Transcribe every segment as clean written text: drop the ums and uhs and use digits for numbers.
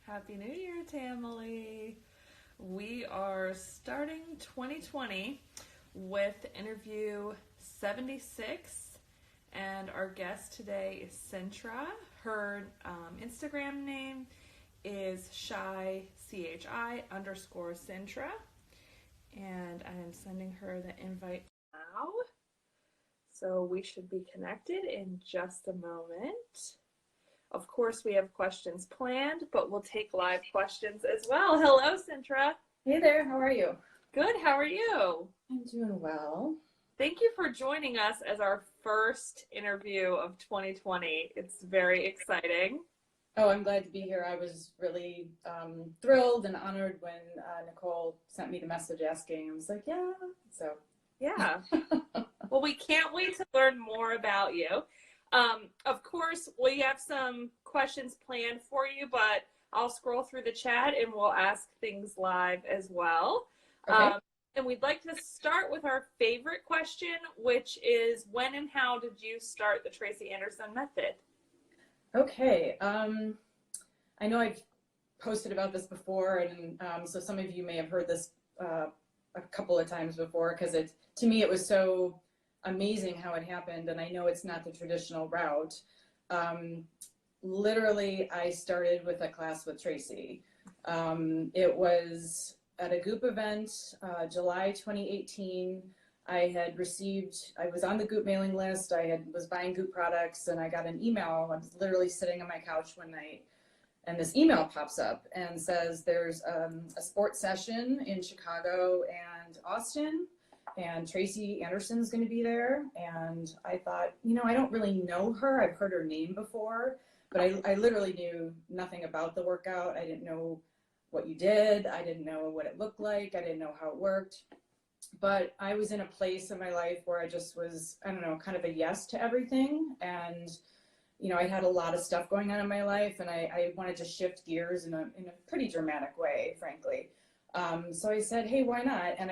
Happy New Year, Tamily. We are starting 2020 with interview 76, and our guest today is Sintra. Her Instagram name is chi underscore Sintra, and I am sending her the invite now. So we should be connected in just a moment. Of course, we have questions planned, but we'll take live questions as well. Hello, Sintra. Hey there, how are you? Good, how are you? I'm doing well. Thank you for joining us as our first interview of 2020. It's very exciting. Oh, I'm glad to be here. I was really thrilled and honored when Nicole sent me the message asking. I was like, yeah. So, yeah. Well, we can't wait to learn more about you. Of course, we have some questions planned for you, but I'll scroll through the chat and we'll ask things live as well. Okay. And we'd like to start with our favorite question, which is when and how did you start the Tracy Anderson method? Okay. I know I've posted about this before, and so some of you may have heard this a couple of times before, because to me it was so amazing how it happened, and I know it's not the traditional route. Literally, I started with a class with Tracy. It was at a Goop event, July 2018. I was on the Goop mailing list. Was buying Goop products, and I got an email. I was literally sitting on my couch one night, and this email pops up and says there's a sports session in Chicago and Austin, and Tracy Anderson's going to be there. And I thought, I don't really know her. I've heard her name before, but I literally knew nothing about the workout. I didn't know what you did. I didn't know what it looked like. I didn't know how it worked. But I was in a place in my life where I just was, kind of a yes to everything. And, I had a lot of stuff going on in my life, and I wanted to shift gears in a pretty dramatic way, frankly. So I said, hey, why not? And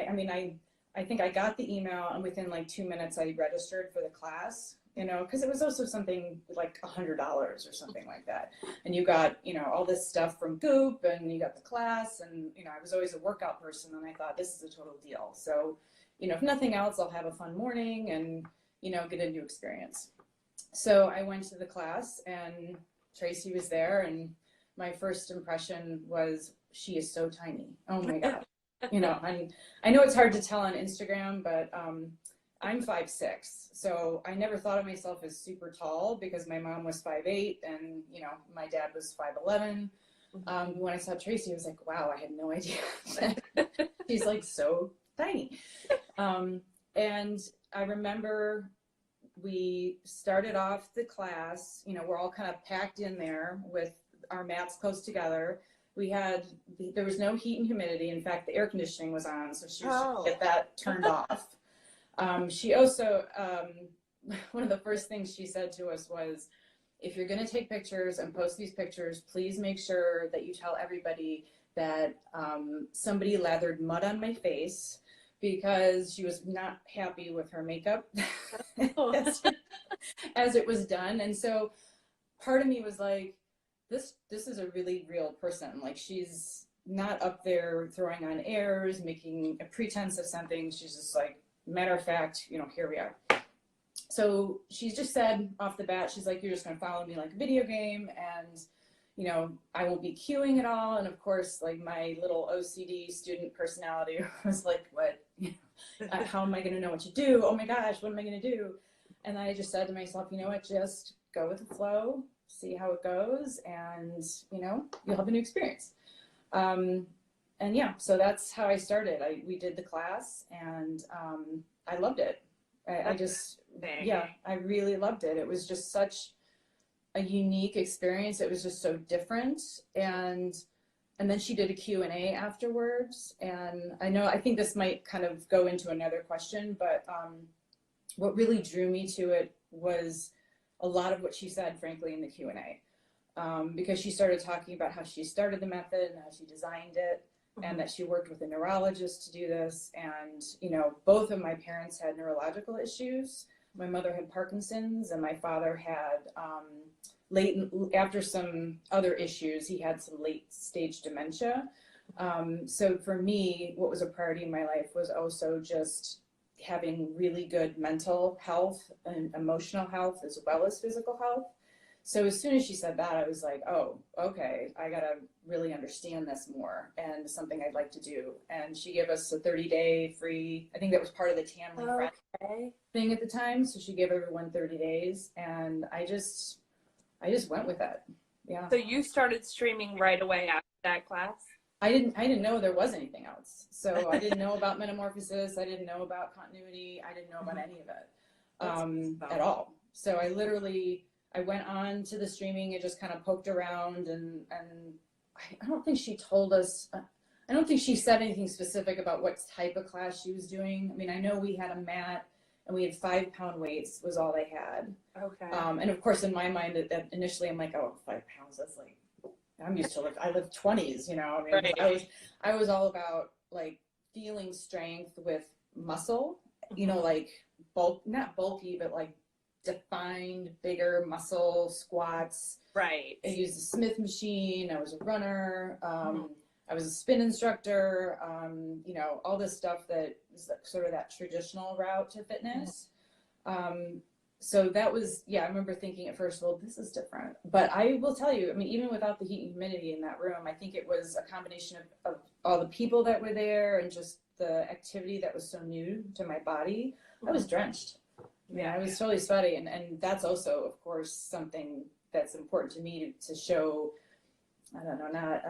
I think I got the email, and within like 2 minutes I registered for the class, because it was also something like $100 or something like that. And you got, all this stuff from Goop, and you got the class, and, I was always a workout person, and I thought this is a total deal. So, if nothing else, I'll have a fun morning and, get a new experience. So I went to the class, and Tracy was there, and my first impression was, she is so tiny. Oh my God. I know it's hard to tell on Instagram, but I'm 5'6", so I never thought of myself as super tall because my mom was 5'8", and my dad was 5'11". When I saw Tracy, I was like, wow, I had no idea. She's like so tiny. And I remember we started off the class, we're all kind of packed in there with our mats close together. There was no heat and humidity. In fact, the air conditioning was on, so she was trying to get that turned off. She also, one of the first things she said to us was, if you're going to take pictures and post these pictures, please make sure that you tell everybody that somebody lathered mud on my face, because she was not happy with her makeup as it was done. And so part of me was like, this is a really real person. Like, she's not up there throwing on airs, making a pretense of something. She's just like, matter of fact, here we are. So she's just said off the bat, she's like, you're just going to follow me like a video game, and I won't be cueing at all. And of course, like, my little OCD student personality was like, what, how am I going to know what to do? Oh my gosh, what am I going to do? And I just said to myself, you know what, just go with the flow, see how it goes, and you'll have a new experience. And yeah, so that's how I started. We did the class, and I loved it. I really loved it. It was just such a unique experience. It was just so different. And then she did a Q&A afterwards. And I think this might kind of go into another question, but what really drew me to it was a lot of what she said, frankly, in the Q&A. Because she started talking about how she started the method and how she designed it, and that she worked with a neurologist to do this. And, both of my parents had neurological issues. My mother had Parkinson's, and my father had after some other issues, he had some late stage dementia. So for me, what was a priority in my life was also just having really good mental health and emotional health as well as physical health. So as soon as she said that, I was like, oh, okay, I gotta really understand this more and something I'd like to do. And she gave us a 30-day free, I think that was part of the Tamily friend thing at the time. So she gave everyone 30 days and I just went with it. Yeah. So you started streaming right away after that class? I didn't know there was anything else. So I didn't know about metamorphosis. I didn't know about continuity. I didn't know about any of it at all. So I went on to the streaming and just kind of poked around and I don't think she told us, I don't think she said anything specific about what type of class she was doing. I mean, I know we had a mat and we had 5-pound weights was all they had. Okay. And of course in my mind that initially I'm like, oh, 5 pounds, that's like, I'm used to I live 20s, you know. I mean, right. I was all about like feeling strength with muscle, you know, like not bulky, but like defined, bigger muscle squats. Right. I used the Smith machine. I was a runner. I was a spin instructor. You know, all this stuff that is sort of that traditional route to fitness. So that was, I remember thinking at first, well, this is different. But I will tell you, I mean, even without the heat and humidity in that room, I think it was a combination of all the people that were there and just the activity that was so new to my body. I was drenched. I was totally sweaty. And that's also, of course, something that's important to me to show, I don't know, not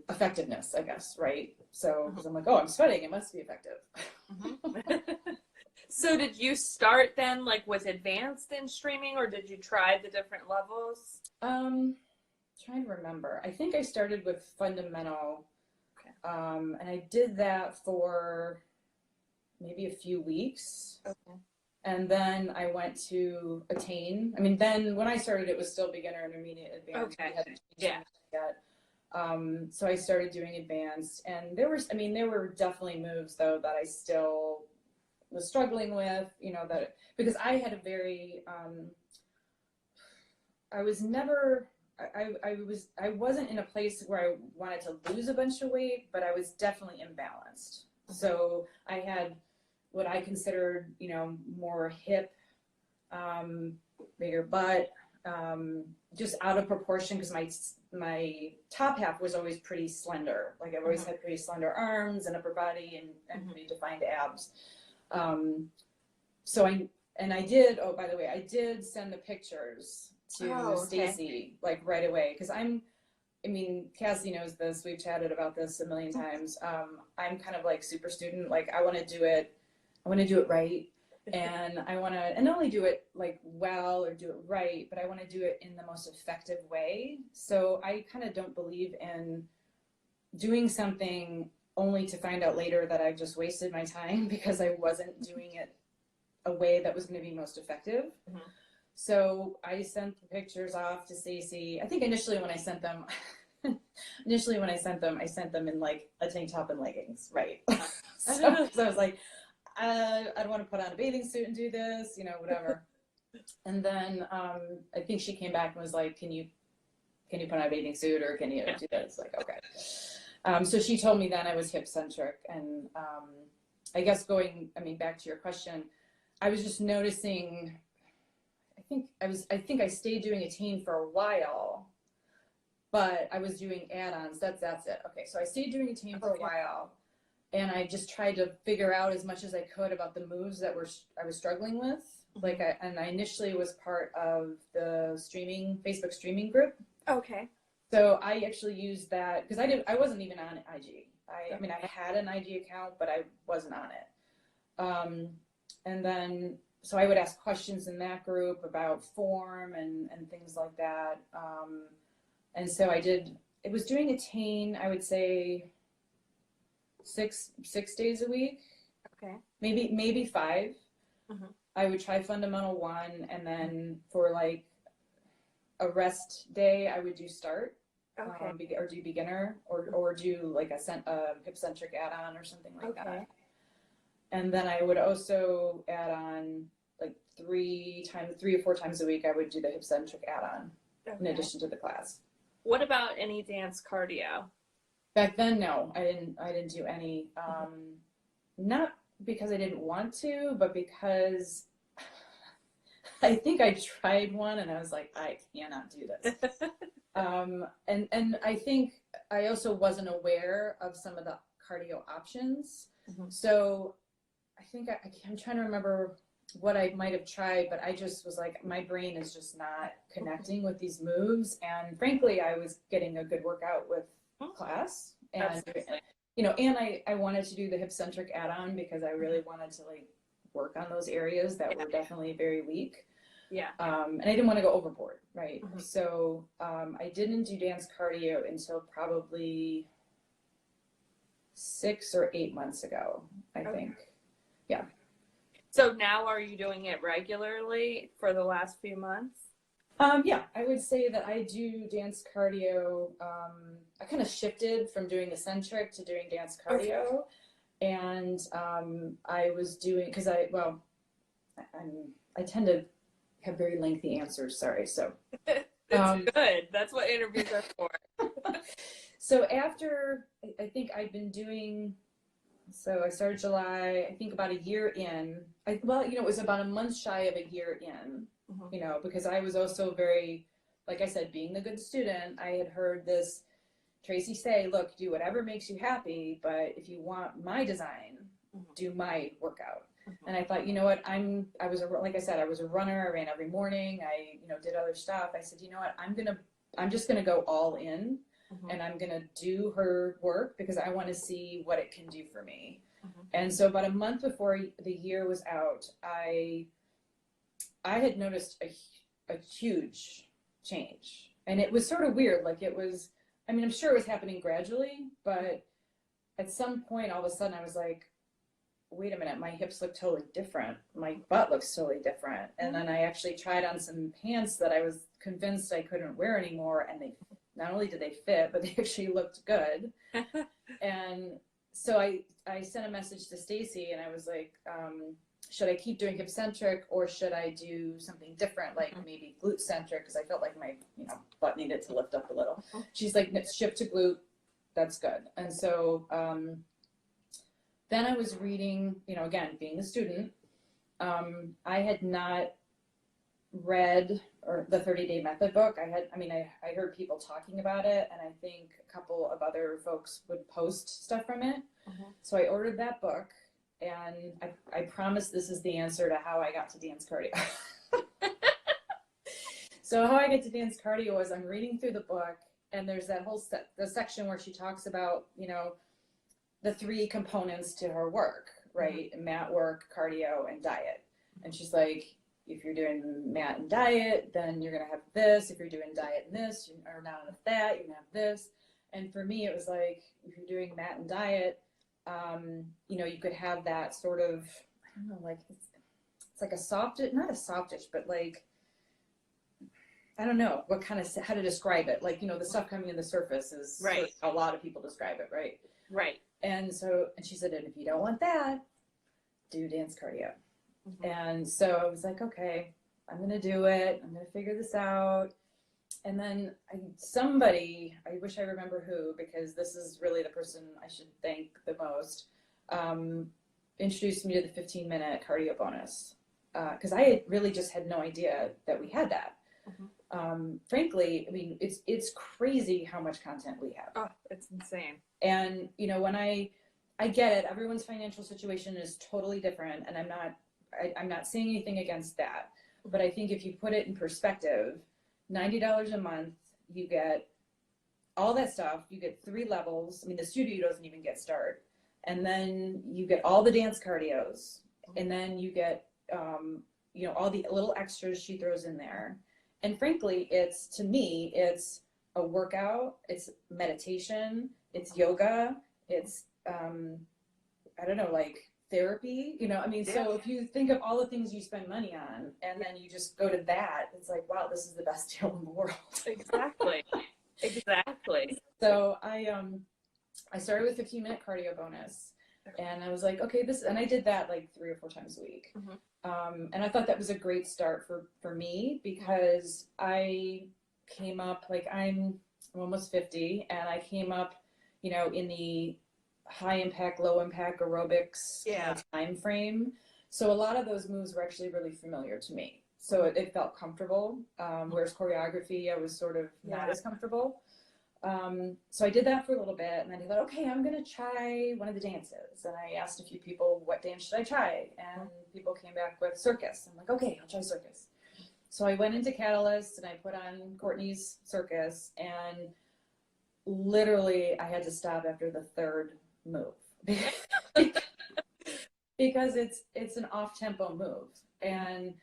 effectiveness, I guess, right? So, because I'm like, oh, I'm sweating, it must be effective. So did you start then like with advanced in streaming or did you try the different levels? Trying to remember. I think I started with fundamental. Okay. And I did that for maybe a few weeks. Okay. And then I went to attain. I mean, then when I started, it was still beginner, intermediate, advanced. Okay. Yet. So I started doing advanced, and there were definitely moves though that I still was struggling with, you know, that because I had a very, I wasn't in a place where I wanted to lose a bunch of weight, but I was definitely imbalanced. So I had what I considered, you know, more hip, bigger butt, just out of proportion because my top half was always pretty slender. Like I've always had pretty slender arms and upper body and pretty defined abs. So I did, oh, by the way, I did send the pictures to Stacy like right away. Cause I mean, Cassie knows this. We've chatted about this a million times. I'm kind of like super student. Like I want to do it right. And I want to, and not only do it like well or do it right, but I want to do it in the most effective way. So I kind of don't believe in doing something only to find out later that I've just wasted my time because I wasn't doing it a way that was going to be most effective. So I sent the pictures off to Stacey. I think initially when I sent them, I sent them in like a tank top and leggings, right? So I was like, I don't want to put on a bathing suit and do this, you know, whatever. And then I think she came back and was like, can you put on a bathing suit or can you do this? Like, okay. So she told me then I was hip centric. And I guess back to your question, I was just noticing, I think I stayed doing Attain for a while, but I was doing add-ons. That's it. Okay. So I stayed doing Attain for a while. And I just tried to figure out as much as I could about the moves that I was struggling with. Like, I initially was part of the Facebook streaming group. Okay. So I actually used that because I wasn't even on IG. I mean, I had an IG account, but I wasn't on it. And then, so I would ask questions in that group about form and things like that. And so it was doing Attain, I would say, six days a week. Okay. Maybe 5. I would try fundamental 1, and then for like a rest day, I would do start. Okay. Or do beginner, or do like a hip centric add-on or something like that. And then I would also add on like 3 or 4 times a week. I would do the hip centric add-on. in Okay. addition to the class. What about any dance cardio? Back then, no, I didn't do any. Not because I didn't want to, but because I think I tried one and I was like, I cannot do this. And I think I also wasn't aware of some of the cardio options. So I think I'm trying to remember what I might have tried, but I just was like, my brain is just not connecting with these moves. And frankly, I was getting a good workout with class. And, Absolutely. you know, and I wanted to do the hip centric add-on because I really wanted to like work on those areas that were definitely very weak. Yeah. And I didn't want to go overboard, right? So I didn't do dance cardio until probably 6 or 8 months ago, I think. Yeah. So now are you doing it regularly for the last few months? Yeah, I would say that I do dance cardio. I kind of shifted from doing eccentric to doing dance cardio. And I was doing, because I tend to have very lengthy answers, sorry. So It's good. That's what interviews are for. So after, I think I've been doing, so I started July, I think about a year in. It was about a month shy of a year in, because I was also very, like I said, being the good student, I had heard this Tracy say, look, do whatever makes you happy, but if you want my design, do my workout. And I thought, you know what, like I said, I was a runner. I ran every morning. I, did other stuff. I said, you know what, I'm just going to go all in. And I'm going to do her work because I want to see what it can do for me. And so about a month before the year was out, I had noticed a huge change. And it was sort of weird. Like it was, I'm sure it was happening gradually, but at some point, all of a sudden I was like, wait a minute, my hips look totally different. My butt looks totally different. And then I actually tried on some pants that I was convinced I couldn't wear anymore. And they not only did they fit, but they actually looked good. And so I sent a message to Stacy and I was like, should I keep doing hip centric or should I do something different, like maybe glute centric? Because I felt like my butt needed to lift up a little. She's like, shift to glute. That's good. And so then I was reading, again, being a student, I had not read or the 30-day method book. I heard people talking about it, and I think a couple of other folks would post stuff from it. So I ordered that book, and I promise this is the answer to how I got to dance cardio. So how I get to dance cardio was I'm reading through the book, and there's that whole the section where she talks about, the 3 components to her work, right? Mat work, cardio, and diet. And she's like, if you're doing mat and diet, then you're going to have this. If you're doing diet and this, or not enough that, you're going to have this. And for me, it was like, if you're doing mat and diet, you could have that sort of, I don't know, like, it's like a softish, not a softish, but like, I don't know how to describe it. Like, the stuff coming in the surface is right. A lot of people describe it, right? Right. And she said, and if you don't want that, do dance cardio. And so I was like, okay, I'm going to do it. I'm going to figure this out. And then somebody, I wish I remember who, because this is really the person I should thank the most, introduced me to the 15-minute cardio bonus. Because I really just had no idea that we had that. Frankly, it's crazy how much content we have. Oh, it's insane. And, when I get it, everyone's financial situation is totally different. And I'm not saying anything against that. But I think if you put it in perspective, $90 a month, you get all that stuff. You get 3 levels. The studio doesn't even get start. And then you get all the dance cardios. And then you get, all the little extras she throws in there. And frankly, to me, it's a workout. It's meditation. It's yoga. It's, I don't know, like therapy, So if you think of all the things you spend money on and then you just go to that, it's like, wow, this is the best deal in the world. Exactly. So I started with 15-minute cardio bonus and I was like, okay, and I did that like 3 or 4 times a week. And I thought that was a great start for me because I came up, like I'm almost 50, and I came up, you know, in the high impact, low impact aerobics kind of time frame. So a lot of those moves were actually really familiar to me. So it felt comfortable. Whereas choreography, I was sort of not as comfortable. So I did that for a little bit, and then I thought, okay, I'm gonna try one of the dances. And I asked a few people, what dance should I try? And people came back with circus. I'm like, okay, I'll try circus. So I went into Catalyst and I put on Courtney's circus, and literally I had to stop after the third move because it's an off-tempo move, and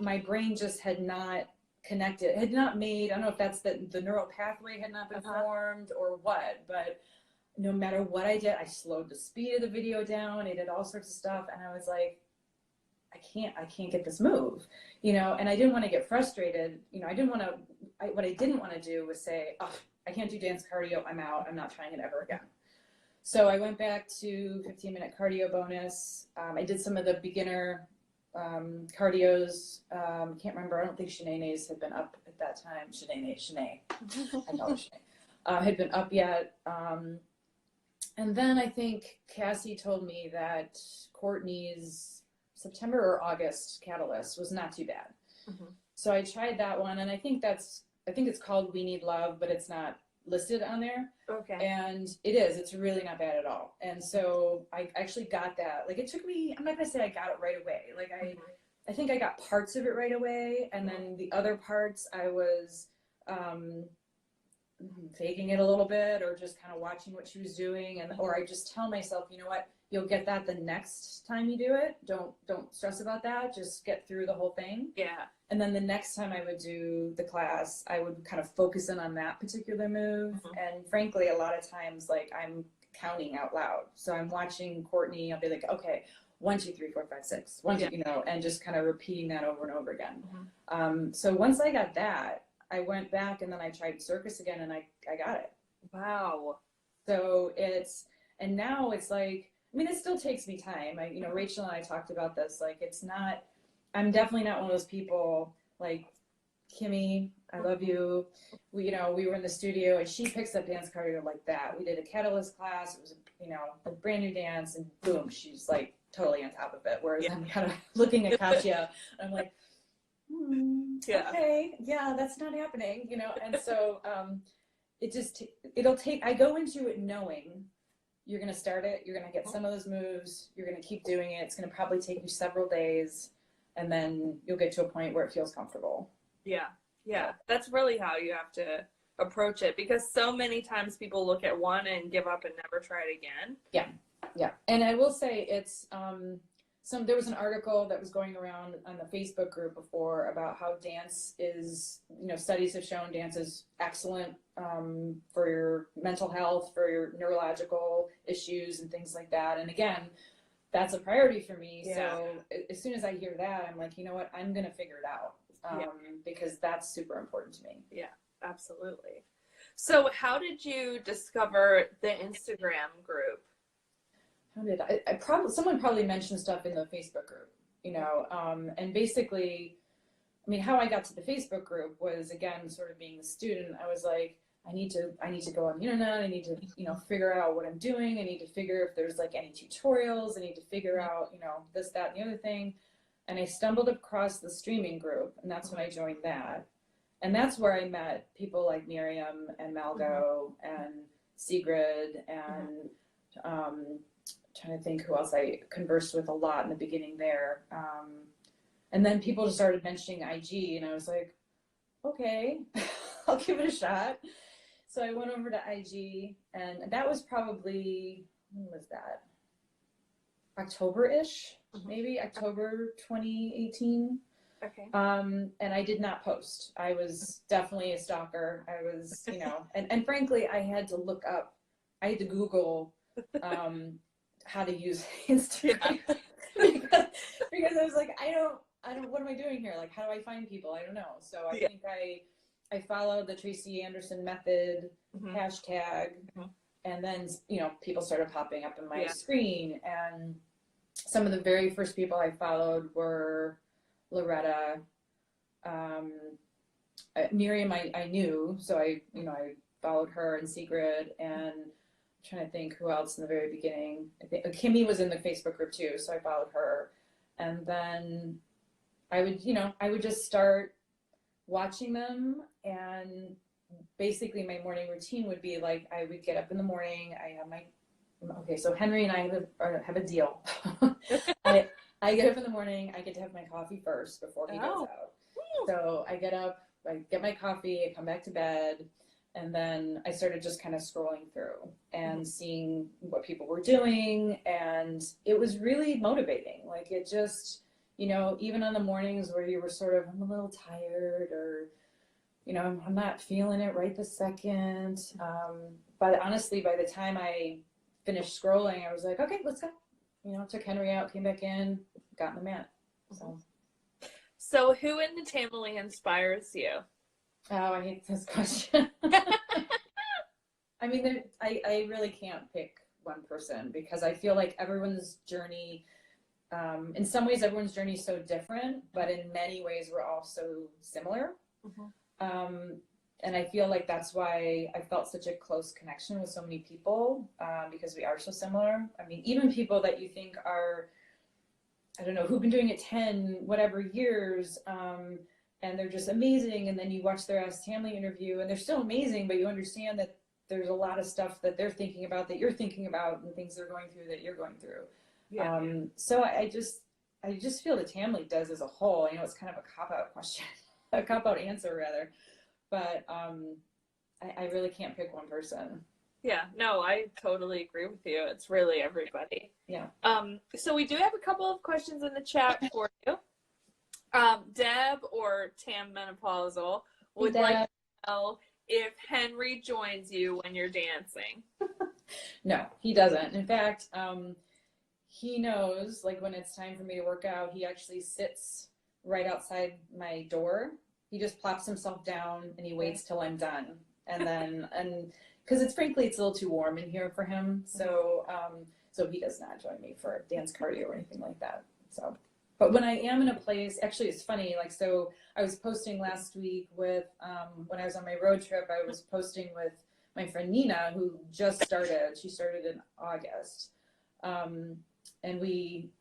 my brain just had not connected, had not made, I don't know if that's the neural pathway had not been formed or what, but no matter what I did, I slowed the speed of the video down. I did all sorts of stuff, and I was like, I can't get this move, you know. And I didn't want to get frustrated, you know. What I didn't want to do was say, oh, I can't do dance cardio, I'm out, I'm not trying it ever again. So I went back to 15-minute cardio bonus. I did some of the beginner cardios. Can't remember, I don't think Shanae's had been up at that time. Shanae, I call her Shanae, had been up yet. And then I think Cassie told me that Courtney's September or August Catalyst was not too bad. So I tried that one, and I think it's called We Need Love, but it's not listed on there. Okay. And it's really not bad at all. And so I actually got that. Like, it took me, I'm not gonna say I got it right away. Like I think I got parts of it right away, and then the other parts I was faking it a little bit, or just kind of watching what she was doing, and or I just tell myself, you know what, you'll get that the next time you do it. Don't stress about that. Just get through the whole thing. Yeah. And then the next time I would do the class, I would kind of focus in on that particular move. And frankly, a lot of times, like, I'm counting out loud. So I'm watching Courtney. I'll be like, okay, 1, 2, 3, 4, 5, 6, 1, 2, you know, and just kind of repeating that over and over again. So once I got that, I went back and then I tried circus again, and I got it. Wow. So and now it's like, I mean, it still takes me time. You know, Rachel and I talked about this. Like, it's not, I'm definitely not one of those people like Kimmy. I love you. We were in the studio, and she picks up dance cardio like that. We did a Catalyst class. It was, you know, a brand new dance, and boom, she's like totally on top of it. Whereas I'm kind of looking at Katya, and I'm like, okay, yeah, that's not happening, you know. And so I go into it knowing you're going to start it, you're going to get some of those moves, you're going to keep doing it, it's going to probably take you several days, and then you'll get to a point where it feels comfortable. Yeah, that's really how you have to approach it, because so many times people look at one and give up and never try it again. Yeah. And I will say, it's there was an article that was going around on the Facebook group before about how dance is, you know, studies have shown dance is excellent for your mental health, for your neurological issues and things like that. And again, that's a priority for me. So as soon as I hear that, I'm like, you know what, I'm going to figure it out because that's super important to me. Yeah, absolutely. So how did you discover the Instagram group? How did someone probably mentioned stuff in the Facebook group, you know, and basically, I mean, how I got to the Facebook group was, again, sort of being the student. I was like, I need to go on the internet. I need to, you know, figure out what I'm doing. I need to figure if there's like any tutorials. I need to figure out, you know, this, that, and the other thing. And I stumbled across the streaming group, and that's when I joined that. And that's where I met people like Miriam and Malgo and Sigrid and trying to think who else I conversed with a lot in the beginning there. And then people just started mentioning IG, and I was like, okay, I'll give it a shot. So I went over to IG, and that was probably, when was that? October-ish, maybe October 2018. Okay. And I did not post. I was definitely a stalker. I was, you know, and frankly, I had to Google how to use Instagram because I was like, I don't, what am I doing here? Like, how do I find people? I don't know. So I think I followed the Tracy Anderson method hashtag, and then, you know, people started popping up in my screen, and some of the very first people I followed were Loretta. Miriam, I knew, so I followed her in secret, and I'm trying to think who else in the very beginning. I think Kimmy was in the Facebook group too, so I followed her, and then I would just start watching them, and basically my morning routine would be like I would get up in the morning. I have my okay, so Henry and I have a deal. I get up in the morning. I get to have my coffee first before he goes out. So I get up, I get my coffee, I come back to bed, and then I started just kind of scrolling through and seeing what people were doing, and it was really motivating. Like it just, even on the mornings where you were sort of, I'm a little tired, or I'm not feeling it right this second. But honestly, by the time I finished scrolling, I was like, okay, let's go. Took Henry out, came back in, got in the mat. So who in the Tamily inspires you? Oh, I hate this question. I mean, I really can't pick one person, because I feel like everyone's journey, in some ways, everyone's journey is so different, but in many ways, we're all so similar. And I feel like that's why I felt such a close connection with so many people, because we are so similar. I mean, even people that you think are, I don't know, who've been doing it 10 whatever years, and they're just amazing, and then you watch their Ask Tamily interview and they're still amazing, but you understand that there's a lot of stuff that they're thinking about, that you're thinking about, and things they're going through that you're going through. So I just feel that Tamily does as a whole. It's kind of a cop-out question, a cop-out answer rather, but I really can't pick one person. Yeah, no, I totally agree with you. It's really everybody. Yeah. So we do have a couple of questions in the chat for you. Deb, or Tam Menopausal, would like to know if Henry joins you when you're dancing. No, he doesn't. In fact, he knows, like, when it's time for me to work out, he actually sits right outside my door. He just plops himself down and he waits till I'm done. And then, because it's a little too warm in here for him. So, so he does not join me for dance cardio or anything like that. So, but when I am in a place, actually it's funny, like, so I was posting last week with, when I was on my road trip, I was posting with my friend Nina, who just started. She started in August. And we'd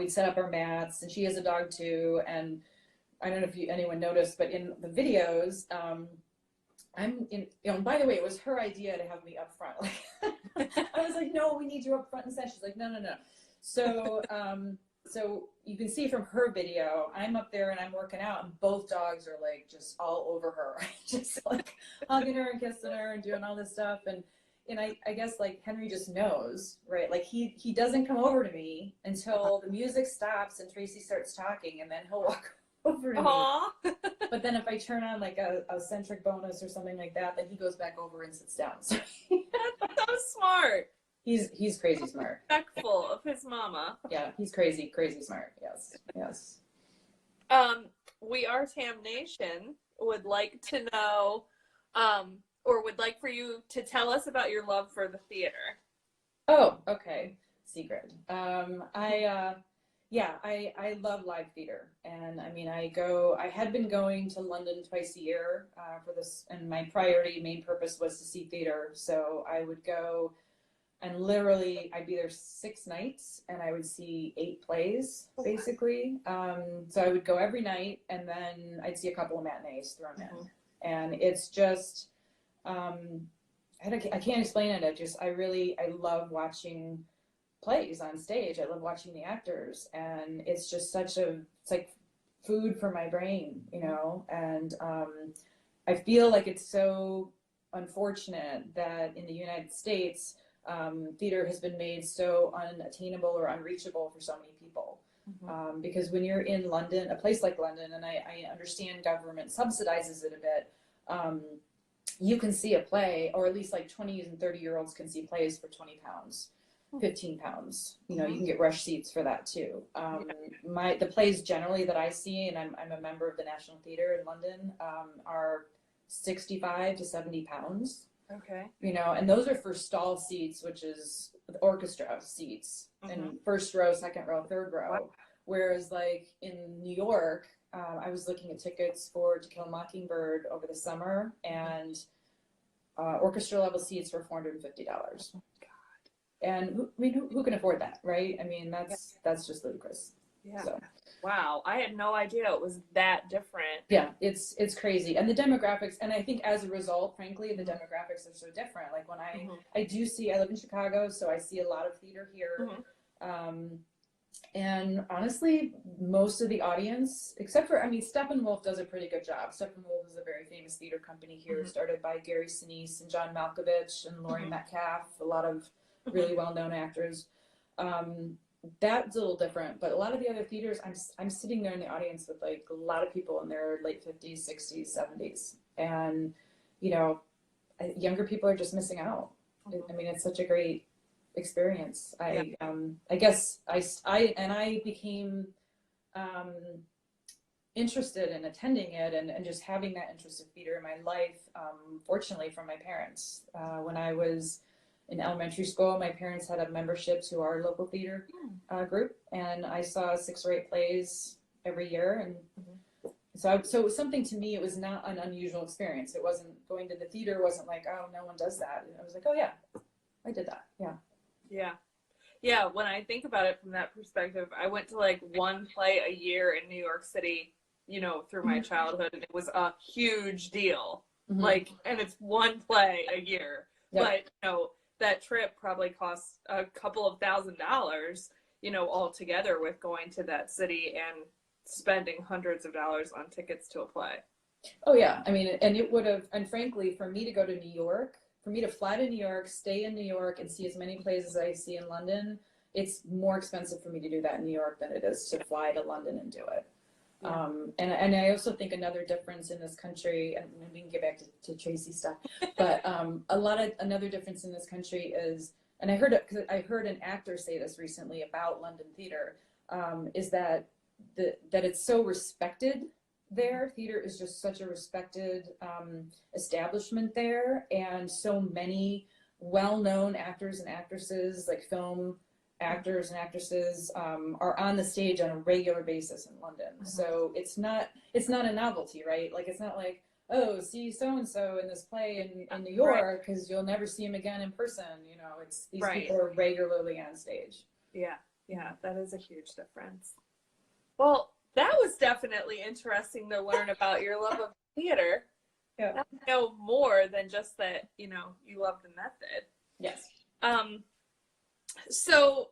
set up our mats, and she has a dog too. And I don't know if anyone noticed, but in the videos, I'm in, by the way, it was her idea to have me up front. Like, I was like, no, we need you up front and center. She's like, no. So, so you can see from her video, I'm up there and I'm working out, and both dogs are like just all over her, just like hugging her and kissing her and doing all this stuff. And I guess like Henry just knows, right? Like he doesn't come over to me until the music stops and Tracy starts talking, and then he'll walk over to me. But then if I turn on like a centric bonus or something like that, then he goes back over and sits down. So that's so smart. He's crazy smart. Respectful of his mama. Yeah, he's crazy smart. Yes. We Are Tam Nation would like to know, or would like for you to tell us about your love for the theater. Oh, okay. Secret. I love live theater, and I mean, I had been going to London twice a year for this, and my main purpose was to see theater. So I would go, and literally I'd be there 6 nights, and I would see 8 plays basically. So I would go every night, and then I'd see a couple of matinees thrown in, and it's just, I can't explain it. I love watching plays on stage. I love watching the actors, and it's just it's like food for my brain, and I feel like it's so unfortunate that in the United States, theater has been made so unattainable or unreachable for so many people. Because when you're in London, a place like London, and I understand government subsidizes it a bit, you can see a play, or at least like 20 and 30-year-olds can see plays for £20, £15. You can get rush seats for that too. The plays generally that I see, and I'm a member of the National Theatre in London, are 65 to 70 pounds. Okay. And those are for stall seats, which is the orchestra seats, and first row, second row, third row. Wow. Whereas like in New York, I was looking at tickets for To Kill a Mockingbird over the summer, and orchestra level seats were $450. And who can afford that, right? I mean, that's just ludicrous. Yeah. So. Wow, I had no idea it was that different. Yeah, it's crazy, and the demographics, and I think as a result, frankly, the demographics are so different. Like when I do see, I live in Chicago, so I see a lot of theater here, and honestly, most of the audience, except for, I mean, Steppenwolf does a pretty good job. Steppenwolf is a very famous theater company here, started by Gary Sinise and John Malkovich and Laurie Metcalf, a lot of really well-known actors. That's a little different, but a lot of the other theaters, I'm sitting there in the audience with like a lot of people in their late 50s, 60s, 70s, and younger people are just missing out. I mean, it's such a great experience. I guess I became interested in attending it and just having that interest in theater in my life, fortunately from my parents. When I was in elementary school, my parents had a membership to our local theater group, and I saw 6 or 8 plays every year. And so it was something, to me, it was not an unusual experience. It wasn't, going to the theater wasn't like, oh, no one does that. I was like, oh yeah, I did that. Yeah. When I think about it from that perspective, I went to like 1 play a year in New York City, through my childhood, and it was a huge deal. Like, and it's 1 play a year, but that trip probably cost a couple of $1,000s, all together, with going to that city and spending hundreds of dollars on tickets to a play. Oh yeah, I mean, and it would have, and frankly, for me to go to New York, for me to fly to New York, stay in New York, and see as many plays as I see in London, it's more expensive for me to do that in New York than it is to fly to London and do it. Yeah. And I also think another difference in this country, and we can get back to Tracy stuff, but another difference in this country is, and I heard an actor say this recently about London theater, is that it's so respected there. Theater is just such a respected establishment there, and so many well-known actors and actresses, like film actors and actresses, are on the stage on a regular basis in London. So it's not a novelty, right? Like, it's not like, oh, see so-and-so in this play in New York, because you'll never see him again in person. It's these people are regularly on stage. Yeah, that is a huge difference. Well, that was definitely interesting to learn about your love of theater. Yeah. Now I know more than just that, you love the method. Yes. So,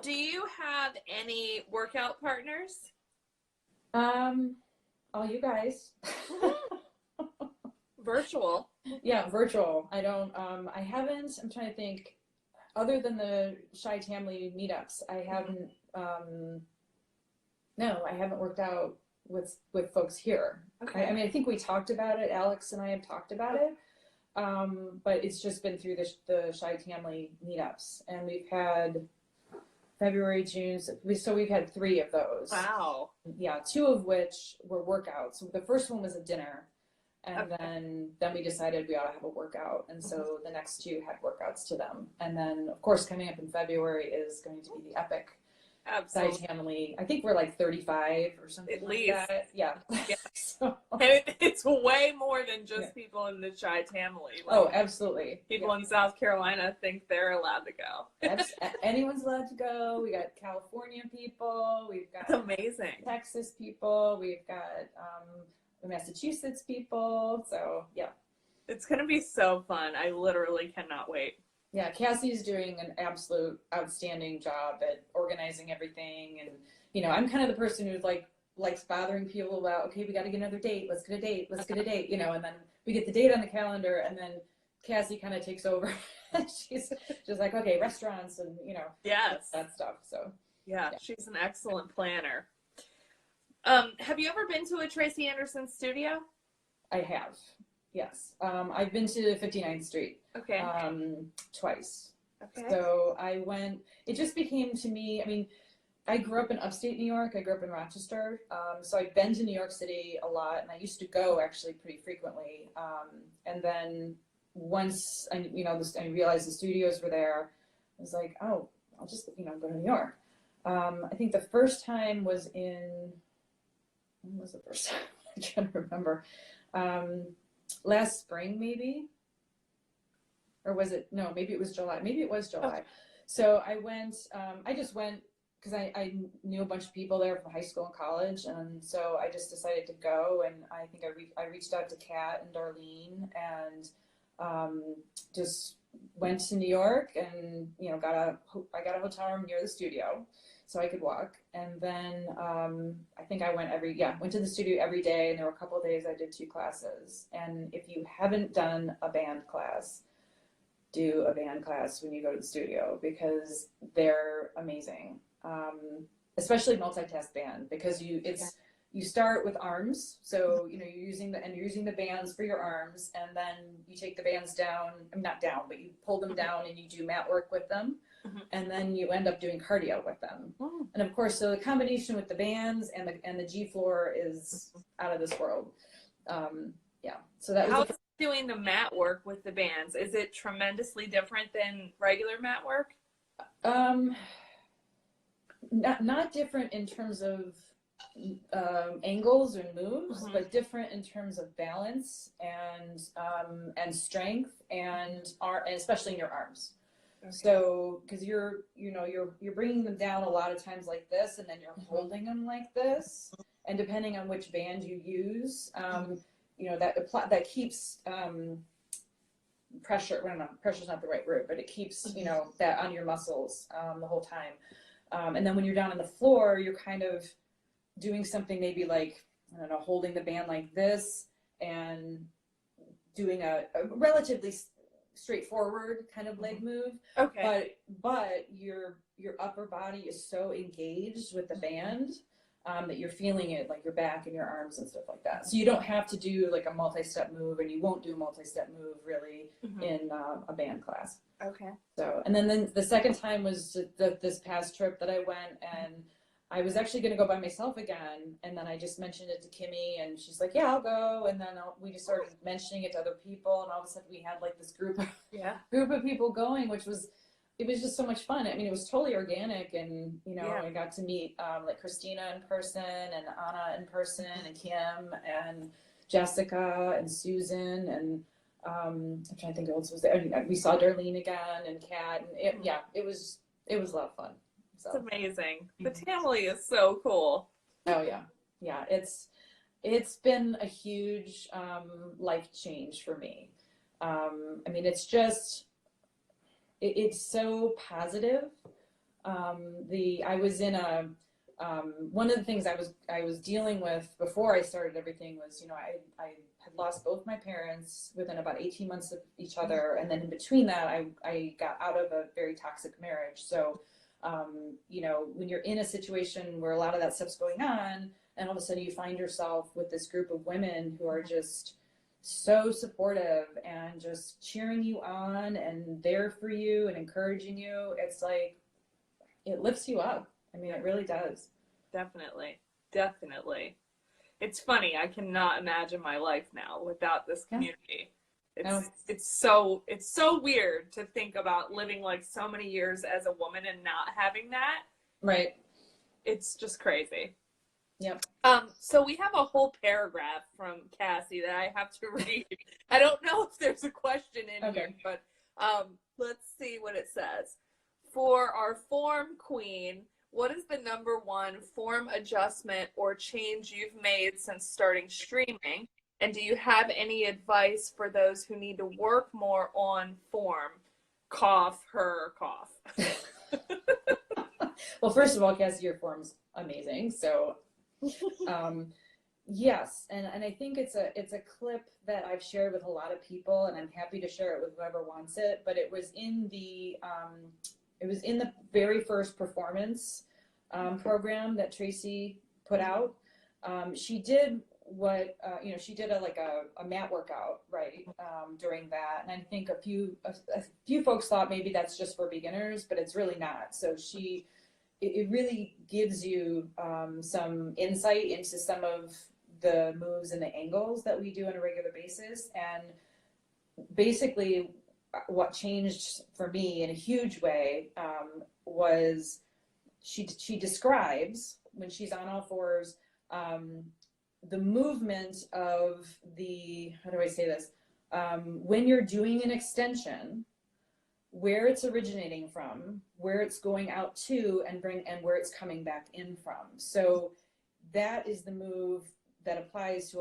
do you have any workout partners? All you guys. Virtual. Yeah, virtual. I don't, I haven't, I'm trying to think, other than the Shy Tamily meetups, I haven't, no, I haven't worked out with folks here. Okay. I mean, I think we talked about it. Alex and I have talked about it. But it's just been through the Shy Tamily meetups, and we've had February, June. So we've had 3 of those. Wow. Yeah, 2 of which were workouts. So the first one was a dinner, and then we decided we ought to have a workout, and so the next 2 had workouts to them. And then, of course, coming up in February is going to be the epic Shy Tamily. I think we're like 35 or something at least. Like that. Yeah. So. And it's way more than just people in the Shy Tamily. Oh, absolutely. People in South Carolina think they're allowed to go. Anyone's allowed to go. We got California people. We've got amazing Texas people. We've got Massachusetts people. So yeah, it's gonna be so fun. I literally cannot wait. Yeah, Cassie's doing an absolute outstanding job at organizing everything, and I'm kind of the person who likes bothering people about, okay, we got to get another date. Let's get a date. And then we get the date on the calendar, and then Cassie kind of takes over. She's just like, okay, restaurants and yes, that stuff. So yeah, she's an excellent planner. Have you ever been to a Tracy Anderson studio? I have. Yes. I've been to 59th Street. Okay. Twice. Okay. So I went, it just became to me, I mean, I grew up in upstate New York. I grew up in Rochester. So I've been to New York City a lot, and I used to go actually pretty frequently. And then once I realized the studios were there, I was like, oh, I'll just, go to New York. I think the first time was in when was the first time? I'm trying to remember. Last spring, maybe? Or was it, no, maybe it was July. Maybe it was July. So I went, I just went because I knew a bunch of people there from high school and college. And so I just decided to go. And I think I reached out to Kat and Darlene and just went to New York and, you know, I got a hotel room near the studio so I could walk. And then I think I went to the studio every day. And there were a couple of days I did 2 classes. And if you haven't done a band class, do a band class when you go to the studio because they're amazing. Especially multitask band because you start with arms. So, you know, you're using the bands for your arms and then you take the bands down, not down, but you pull them down and you do mat work with them. And then you end up doing cardio with them. And of course, so the combination with the bands and the G floor is out of this world. So that was doing the mat work with the bands. Is it tremendously different than regular mat work? Not different in terms of angles and moves, but different in terms of balance and strength and especially in your arms. Okay. So, because you're bringing them down a lot of times like this, and then you're holding them like this, and depending on which band you use, you know that keeps pressure. Well, no, pressure's not the right word, but it keeps that on your muscles the whole time. And then when you're down on the floor, you're kind of doing something maybe like, I don't know, holding the band like this and doing a relatively straightforward kind of leg move. Okay. But your upper body is so engaged with the band that you're feeling it like your back and your arms and stuff like that. So you don't have to do like a multi-step move, and you won't do a multi-step move really in a band class. Okay. So, and then the second time was this past trip that I went, and I was actually going to go by myself again, and then I just mentioned it to Kimmy, and she's like, "Yeah, I'll go." And then we just started mentioning it to other people, and all of a sudden we had like this group of people going, it was just so much fun. I mean, it was totally organic, and I got to meet like Christina in person, and Anna in person, and Kim, and Jessica, and Susan, and I'm trying to think who else was there. I mean, we saw Darlene again, and Kat, and it was a lot of fun. So. It's amazing. The Tamily is so cool. Oh yeah. It's been a huge life change for me. I mean, it's just. It's so positive. I was in one of the things I was dealing with before I started everything was, I had lost both my parents within about 18 months of each other. And then in between that, I got out of a very toxic marriage. So, when you're in a situation where a lot of that stuff's going on, and all of a sudden you find yourself with this group of women who are just so supportive and just cheering you on and there for you and encouraging you, it's like it lifts you up. I mean, it really does. Definitely. It's funny, I cannot imagine my life now without this community. It's so weird to think about living like so many years as a woman and not having that. Right. It's just crazy. Yep. So we have a whole paragraph from Cassie that I have to read. I don't know if there's a question in here, but let's see what it says. For our form queen, what is the #1 form adjustment or change you've made since starting streaming? And do you have any advice for those who need to work more on form? Cough. Well, first of all, Cassie, your form's amazing. So yes, and I think it's a clip that I've shared with a lot of people, and I'm happy to share it with whoever wants it. But it was in the very first performance program that Tracy put out. She did she did a mat workout during that, and I think a few folks thought maybe that's just for beginners, but it's really not. So it really gives you some insight into some of the moves and the angles that we do on a regular basis. And basically what changed for me in a huge way was she describes when she's on all fours the movement of the, how do I say this? When you're doing an extension, where it's originating from, where it's going out to, and where it's coming back in from. So that is the move that applies to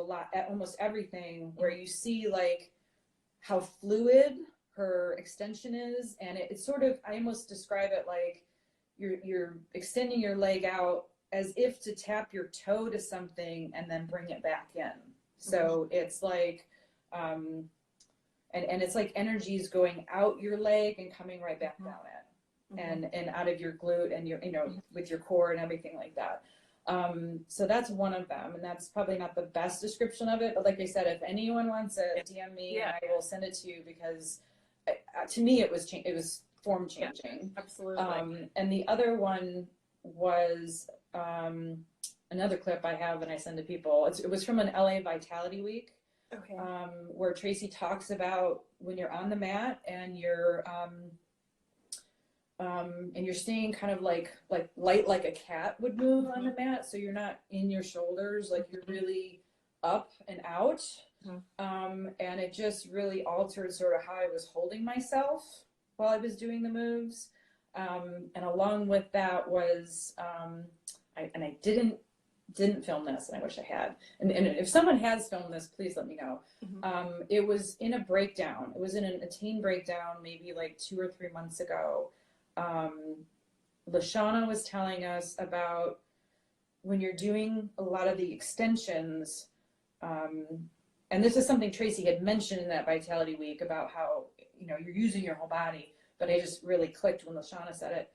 almost everything, where you see like how fluid her extension is, and it's sort of, I almost describe it like you're extending your leg out as if to tap your toe to something and then bring it back in. So it's like, and it's like energies going out your leg and coming right back down it, and out of your glute and your, with your core and everything like that. So that's one of them, and that's probably not the best description of it, but like I said, if anyone wants to DM me, I will send it to you, because to me it was form changing. Absolutely. And the other one was another clip I have and I send to people. It was from an LA Vitality Week. Okay. Where Tracy talks about when you're on the mat and you're staying kind of like light, like a cat would move on the mat. So you're not in your shoulders, like you're really up and out. And it just really altered sort of how I was holding myself while I was doing the moves. And along with that was, I didn't film this, and I wish I had. And if someone has filmed this, please let me know. It was in a breakdown. It was in a teen breakdown, maybe like 2 or 3 months ago. Lashana was telling us about when you're doing a lot of the extensions, and this is something Tracy had mentioned in that Vitality Week about how, you're using your whole body, but I just really clicked when Lashana said it.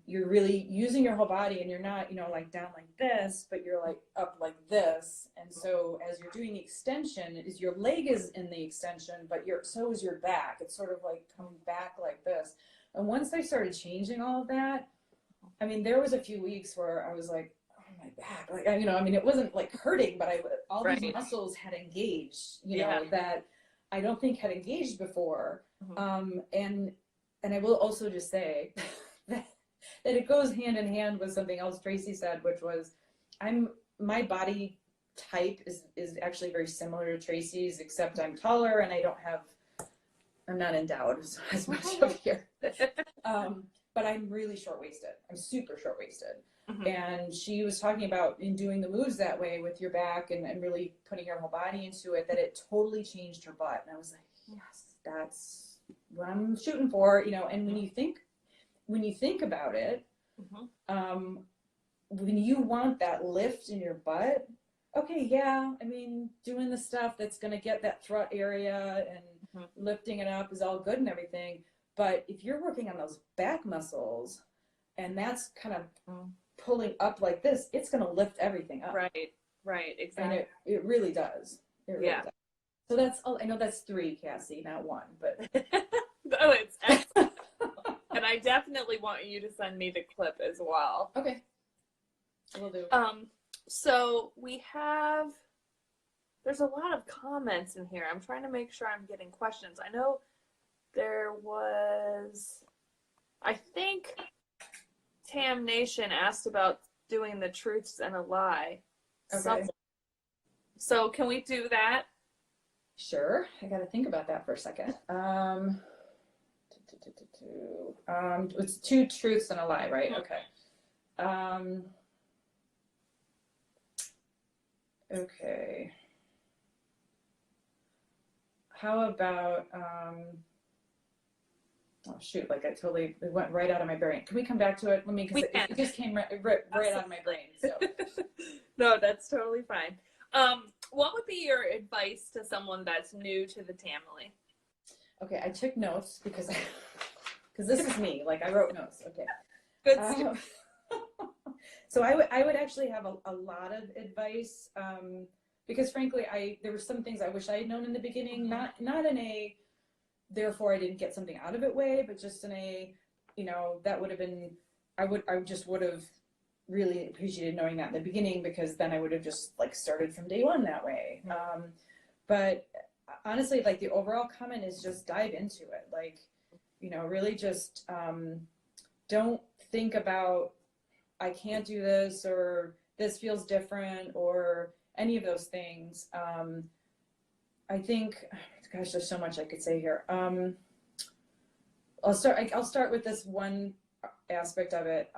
You're really using your whole body, and you're not, like down like this, but you're like up like this. And so as you're doing the extension, your leg is in the extension, but so is your back. It's sort of like coming back like this. And once I started changing all of that, I mean, there was a few weeks where I was like, oh, my back, like, it wasn't like hurting, but all these muscles had engaged, that I don't think had engaged before. And I will also just say that it goes hand in hand with something else Tracy said, which was my body type is actually very similar to Tracy's, except I'm taller and I'm not endowed as much up here. But I'm really short-waisted. I'm super short-waisted. And she was talking about in doing the moves that way with your back and really putting your whole body into it, that it totally changed her butt. And I was like, yes, that's what I'm shooting for, and when you think about it, when you want that lift in your butt, okay, yeah, doing the stuff that's going to get that throat area and lifting it up is all good and everything. But if you're working on those back muscles and that's kind of pulling up like this, it's going to lift everything up. Right, exactly. And it really does. It really does. So that's, I know that's 3, Cassie, not 1, but. Oh, it's excellent. And I definitely want you to send me the clip as well. Okay. Will do. So there's a lot of comments in here. I'm trying to make sure I'm getting questions. I know there was, I think Tam Nation asked about doing the truths and a lie. Okay. So can we do that? Sure. I got to think about that for a second. It's 2 truths and a lie, right? Okay. Okay. How about, oh shoot, like it went right out of my brain. Can we come back to it? Because it just came right out of my brain. So. No, that's totally fine. What would be your advice to someone that's new to the Tamily? Okay, I took notes because this is me. Like I wrote notes. Okay. Good. So I would actually have a lot of advice, because frankly, there were some things I wish I had known in the beginning, not in a, therefore I didn't get something out of it way, but just in a, that would have been, I just would have really appreciated knowing that in the beginning, because then I would have just like started from day one that way. But honestly, like the overall comment is just dive into it. Like, really just don't think about, I can't do this, or this feels different, or any of those things. I think, gosh, there's so much I could say here. I'll start with this one aspect of it.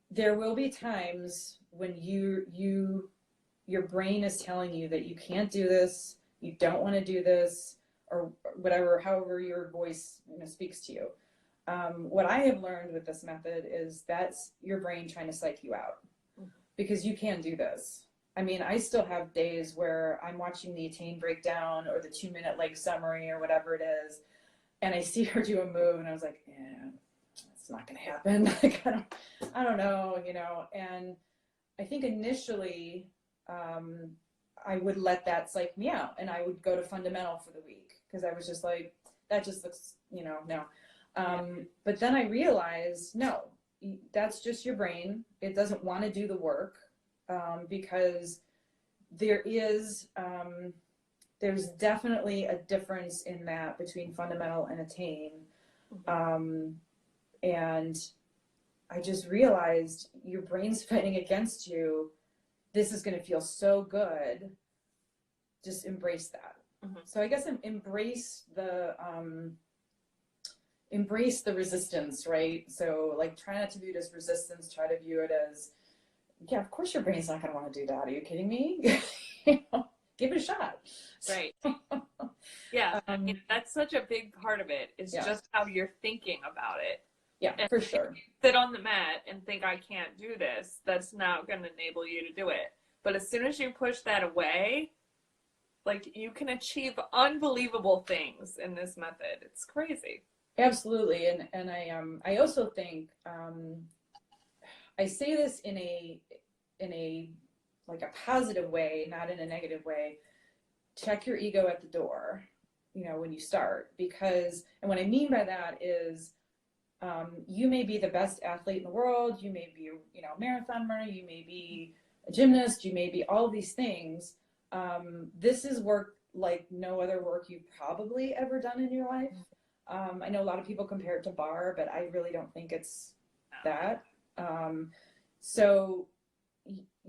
There will be times when your brain is telling you that you can't do this, you don't want to do this, or whatever, however your voice, speaks to you. What I have learned with this method is that's your brain trying to psych you out, because you can do this. I mean, I still have days where I'm watching the Attain breakdown or the 2-minute leg summary or whatever it is, and I see her do a move, and I was like, yeah, it's not going to happen. Like, I don't know, And I think initially, I would let that psych me out, and I would go to fundamental for the week, because I was just like, that just looks, no. But then I realized, no, that's just your brain. It doesn't want to do the work, because there's definitely a difference in that between fundamental and attain. And I just realized your brain's fighting against you. This is going to feel so good. Just embrace that. So I guess embrace the resistance, right? So like, try not to view it as resistance. Try to view it as, yeah, of course your brain's not going to want to do that. Are you kidding me? Give it a shot. Right. Yeah. I mean, that's such a big part of it, is just how you're thinking about it. Yeah, and for sure. Sit on the mat and think, I can't do this. That's not going to enable you to do it. But as soon as you push that away, like, you can achieve unbelievable things in this method. It's crazy. Absolutely. And I also think, I say this in a like a positive way, not in a negative way. Check your ego at the door, when you start, because, and what I mean by that is, you may be the best athlete in the world. You may be, a marathon runner. You may be a gymnast. You may be all of these things. This is work like no other work you've probably ever done in your life. I know a lot of people compare it to bar, but I really don't think it's that. So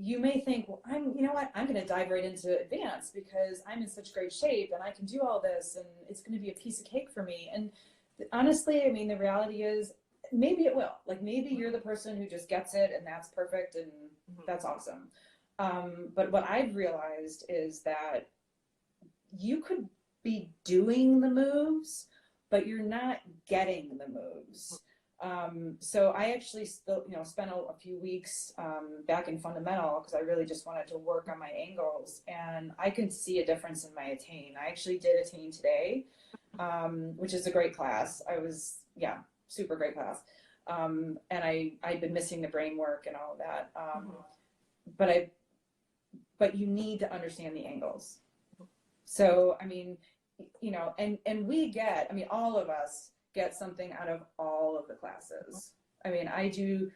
you may think, well, I'm going to dive right into advanced because I'm in such great shape and I can do all this and it's going to be a piece of cake for me. And honestly, I mean, the reality is, maybe it will. Like, maybe you're the person who just gets it and that's perfect and that's awesome. But what I've realized is that you could be doing the moves, but you're not getting the moves. So I actually still, spent a few weeks back in fundamental, because I really just wanted to work on my angles, and I can see a difference in my attain. I actually did attain today, which is a great class. Super great class. And I'd been missing the brain work and all of that. But you need to understand the angles. So, I mean, and we get, all of us get something out of all of the classes. I mean, I do,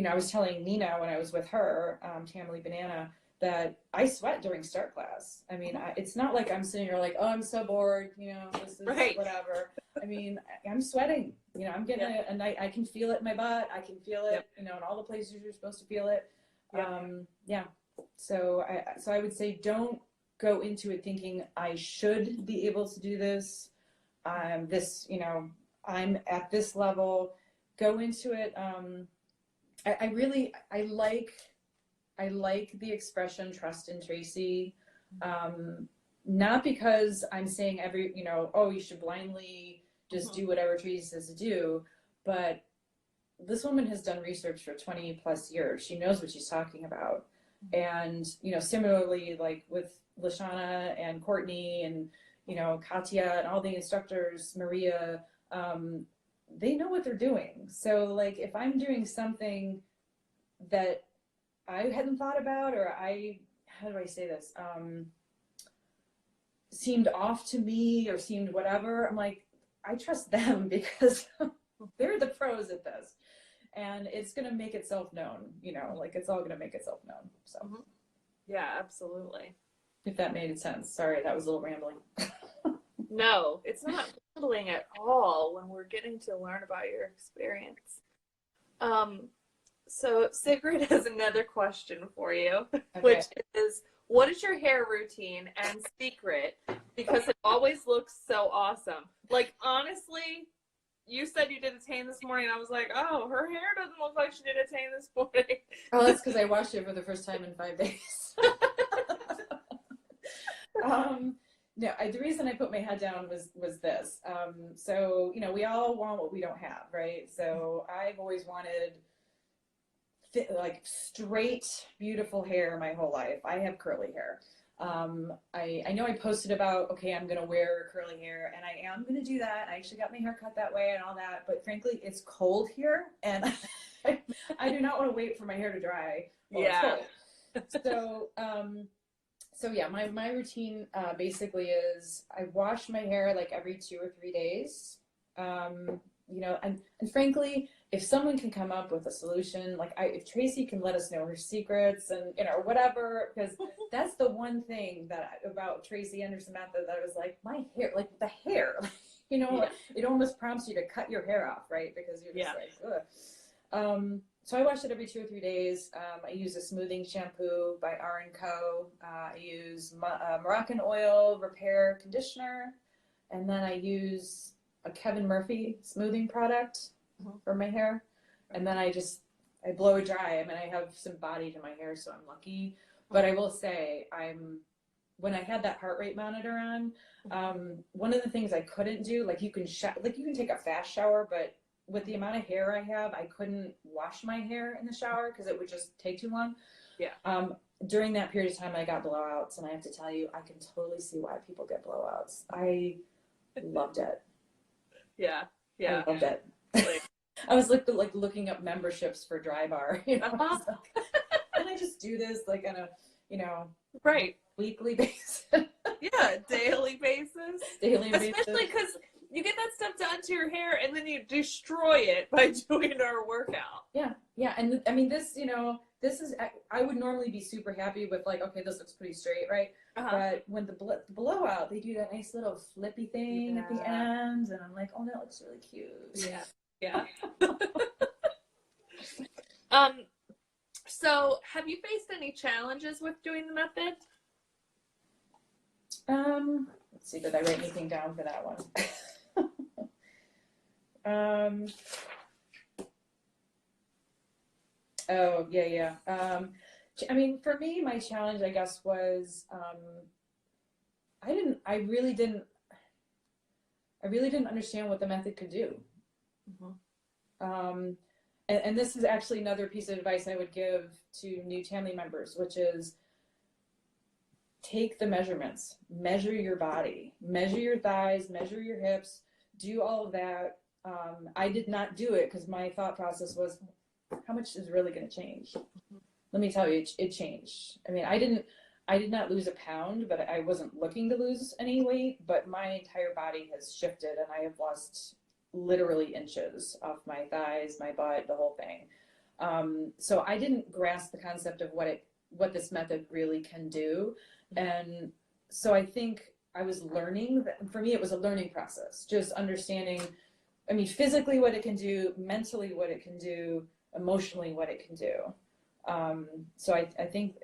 I was telling Nina when I was with her, Tamily Banana, that I sweat during start class. I mean, it's not like I'm sitting here like, oh, I'm so bored, this is whatever. I mean, I'm sweating, I'm getting a night, I can feel it in my butt. I can feel it, in all the places you're supposed to feel it. So I would say, don't go into it thinking I should be able to do this. I'm at this level. Go into it. I like the expression trust in Tracy. Not because I'm saying you should blindly just do whatever Tracy says to do, but this woman has done research for 20 plus years. She knows what she's talking about. And, similarly, like with Lashana and Courtney and, Katya and all the instructors, Maria, they know what they're doing. So, like, if I'm doing something that I hadn't thought about, or how do I say this, seemed off to me or seemed whatever, I'm like, I trust them because they're the pros at this. And it's going to make itself known, it's all going to make itself known. So, yeah, absolutely. If that made sense. Sorry, that was a little rambling. No, it's not rambling at all when we're getting to learn about your experience. So Sigrid has another question for you, Okay. which is, what is your hair routine and secret? Because it always looks so awesome. Like, honestly, you said you did a tan this morning. I was like, oh, her hair doesn't look like she did a tan this morning. Oh, that's because I washed it for the first time in 5 days. No, the reason I put my head down was this. So we all want what we don't have, right? So I've always wanted like straight, beautiful hair my whole life. I have curly hair. I know I posted about, okay, I'm going to wear curly hair, and I am going to do that. I actually got my hair cut that way and all that, but frankly, it's cold here, and I do not want to wait for my hair to dry while it's cold. So yeah, my routine basically is I wash my hair like every 2 or 3 days. And frankly, if someone can come up with a solution, like if Tracy can let us know her secrets and whatever, because that's the one thing about Tracy Anderson method that I was like, my hair, like the hair, it almost prompts you to cut your hair off, right? Because you're just like, ugh. So I wash it every 2 or 3 days. I use a smoothing shampoo by R & Co. I use Moroccan oil repair conditioner, and then I use a Kevin Murphy smoothing product for my hair, and then I blow it dry. I mean, I have some body to my hair, so I'm lucky. But I will say, when I had that heart rate monitor on, one of the things I couldn't do, like you can take a fast shower, but with the amount of hair I have, I couldn't wash my hair in the shower because it would just take too long. Yeah. During that period of time, I got blowouts, and I have to tell you, I can totally see why people get blowouts. I loved it. Yeah. I loved it. I was looking up memberships for Dry Bar. Can I just do this like on a right weekly basis? Yeah, daily basis. Especially because you get that stuff done to your hair and then you destroy it by doing our workout. Yeah, and I mean this is, I would normally be super happy with like, okay, this looks pretty straight, right? But when the blowout, they do that nice little flippy thing at the end, and I'm like, oh, that looks really cute. Yeah. So have you faced any challenges with doing the method? Let's see, did I write anything down for that one? Oh, yeah. I mean, for me, my challenge, I guess, was I really didn't understand what the method could do. And this is actually another piece of advice I would give to new Tamily members, which is take the measurements, measure your body, measure your thighs, measure your hips, do all of that. I did not do it because my thought process was, how much is really going to change? Let me tell you, it changed. I mean, I did not lose a pound, but I wasn't looking to lose any weight, but my entire body has shifted, and I have lost literally inches off my thighs, my butt, the whole thing. So I didn't grasp the concept of what this method really can do. And so I think I was learning that. For me, it was a learning process, just understanding, I mean, physically what it can do, mentally what it can do, emotionally what it can do. So I think,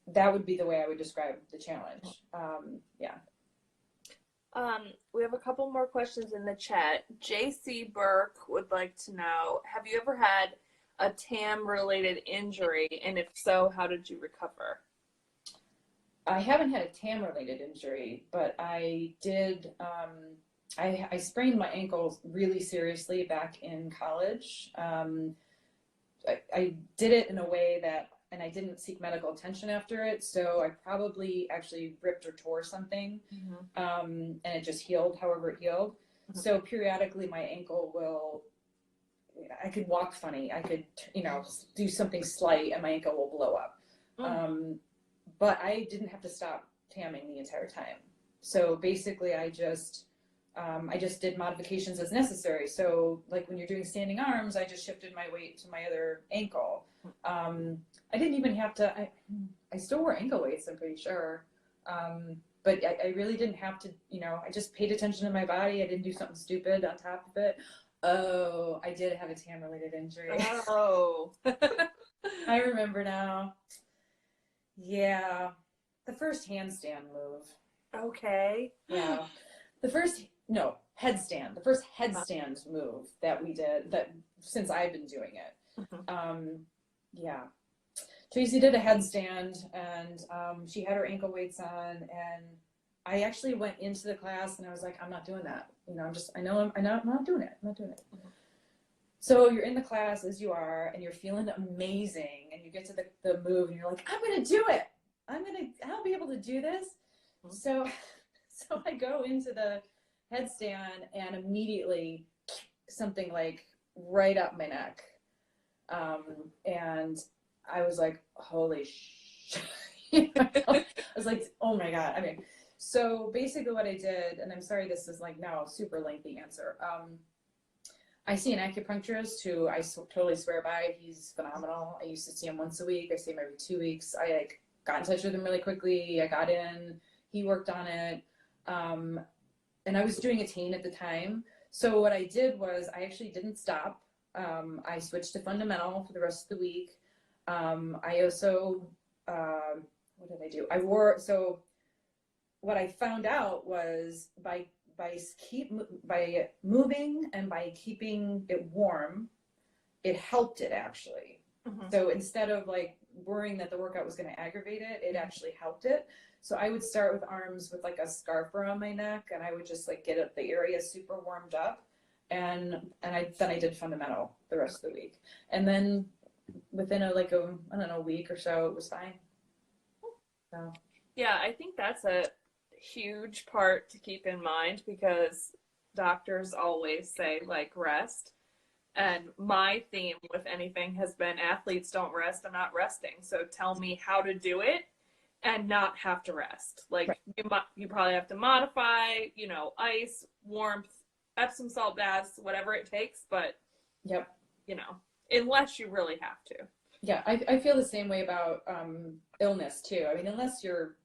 that would be the way I would describe the challenge. Yeah. We have a couple more questions in the chat. JC Burke would like to know, have you ever had a TAM related injury? And if so, how did you recover? I haven't had a TAM related injury, but I did, I sprained my ankle really seriously back in college. I did it in a way that, and I didn't seek medical attention after it, so I probably actually ripped or tore something, and it just healed however it healed. So periodically my ankle I could walk funny, I could, do something slight and my ankle will blow up. But I didn't have to stop tamming the entire time. So basically I just did modifications as necessary. So like when you're doing standing arms, I just shifted my weight to my other ankle. I didn't even have to, I still wore ankle weights, I'm pretty sure. But I really didn't have to, I just paid attention to my body. I didn't do something stupid on top of it. Oh, I did have a TAM-related injury. Oh. I remember now. Yeah, the first handstand move. Okay. Yeah, no, headstand. The first headstand move that we did that since I've been doing it. Mhm. Yeah, Tracy did a headstand, and she had her ankle weights on, and I actually went into the class and I was like, I'm not doing that. You know, I know I'm not doing it. I'm not doing it. Mhm. So you're in the class as you are, and you're feeling amazing, and you get to the move, and you're like, I'm gonna do it. I'll be able to do this. Mhm. So, so I go into the headstand, and immediately something like right up my neck, and I was like, holy sh! I was like, oh my god. I mean, so basically what I did, and I'm sorry this is like now a super lengthy answer. I see an acupuncturist who totally swear by. He's phenomenal. I used to see him once a week. I see him every 2 weeks. I like got in touch with him really quickly. I got in. He worked on it, um, and I was doing Attain at the time. So what I did was I actually didn't stop. I switched to fundamental for the rest of the week. I also what did I do? What I found out was by moving and by keeping it warm, it helped it actually. Mhm. So instead of like worrying that the workout was going to aggravate it, it actually helped it. So I would start with arms with like a scarf around my neck, and I would just like get the area super warmed up, and I did fundamental the rest of the week, and then within a I don't know, week or so, it was fine. So Yeah, I think that's a huge part to keep in mind because doctors always say like rest. And my theme with anything has been athletes don't rest. I'm not resting. So tell me how to do it and not have to rest. right. Like you probably have to modify, ice, warmth, Epsom salt baths, whatever it takes. But Yep. Unless you really have to. Yeah, I feel the same way about illness too. I mean, unless you're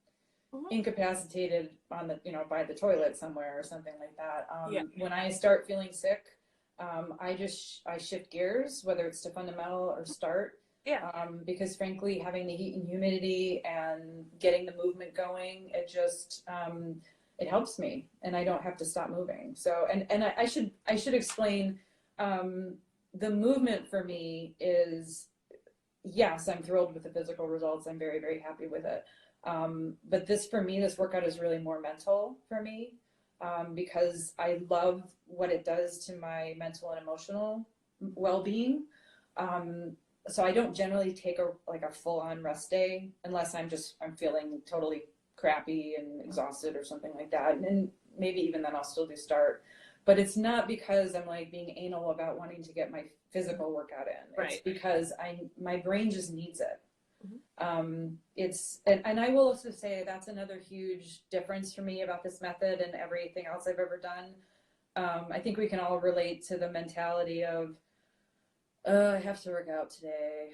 Mhm. incapacitated on the by the toilet somewhere or something like that. Yeah. When I start feeling sick, I shift gears, whether it's to fundamental or start, Yeah. because frankly, having the heat and humidity and getting the movement going, it helps me, and I don't have to stop moving. So, and I should explain, the movement for me is, yes, I'm thrilled with the physical results. I'm very, very happy with it. But this workout is really more mental for me, because I love what it does to my mental and emotional well-being. So I don't generally take a full-on rest day unless I'm feeling totally crappy and exhausted or something like that. And maybe even then I'll still do start. But it's not because I'm like being anal about wanting to get my physical workout in. Right. It's because my brain just needs it. Mhm. And I will also say that's another huge difference for me about this method and everything else I've ever done. I think we can all relate to the mentality of, I have to work out today.